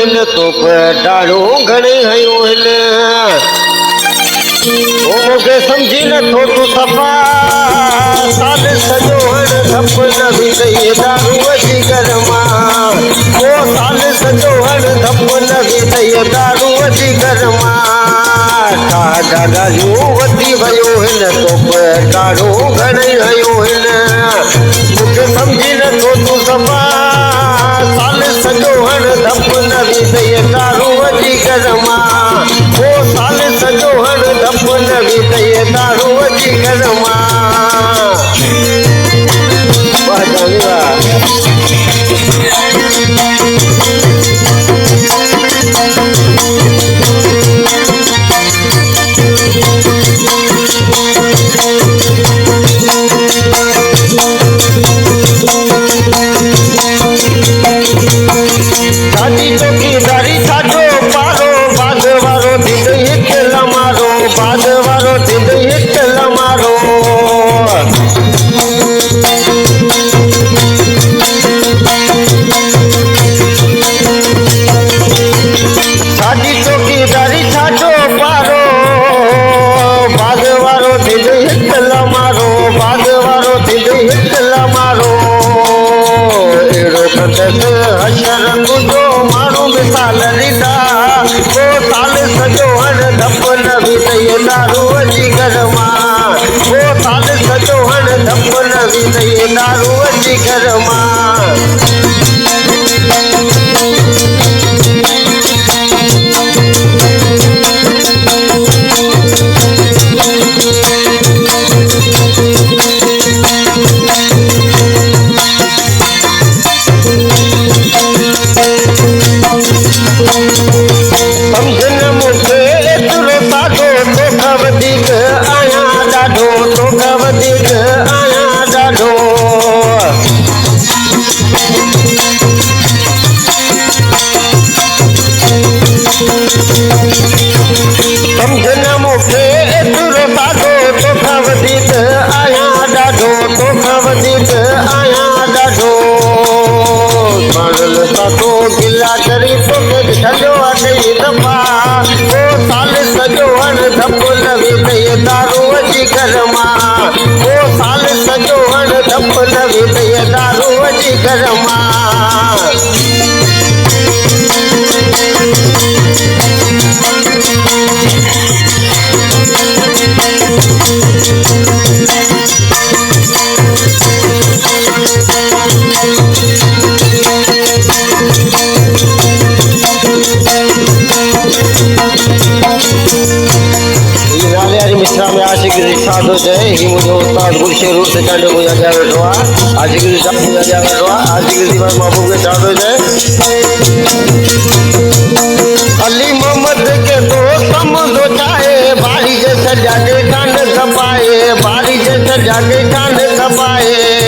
hill तो डालो घणे हयो हिल ओ मूंखे समझी नथो तूं सफ़ा साल सॼो हण धप न विधई दारूअ जी घर मां ओ साल सॼो हण धप न विधई दारूअ जी घर मां ॾाढा ॻाल्हियूं वधी वियो हिन तो ॾाढो घणे हयो हिन मूंखे समझी नथो तूं सफ़ा साल सॼो हण धप न विधई दारूअ जी घर मां ओ साल सॼो हण धप न विधई दारूअ जी घर मां माण्हू मिसाल ॾींदा ओ साल सॼो हण धप न विधई दारूअ जी घर मां ओ साल सॼो हण धप न विधई दारूअ जी घर मां गिला करी तोखे छॾियो अढाई दफ़ा ओ साल सॼो हण धप न विधई दारूअ जी घर मां ओ साल सॼो हण धप न विधई दारूअ जी घर मां मिश्रा में आशिक रिश्ताद हो जाए ही मुझे उस्ताद गुलशेर रूप से कांडे को याद बैठो आशिक रिश्ताद को याद बैठो आशिक रिश्ताद महबूब के साथ हो जाए अली मोहम्मद के दोस्त समझो चाहे बारी जैसे जाके कांड खपाए बारी जैसे जाके कांड खपाए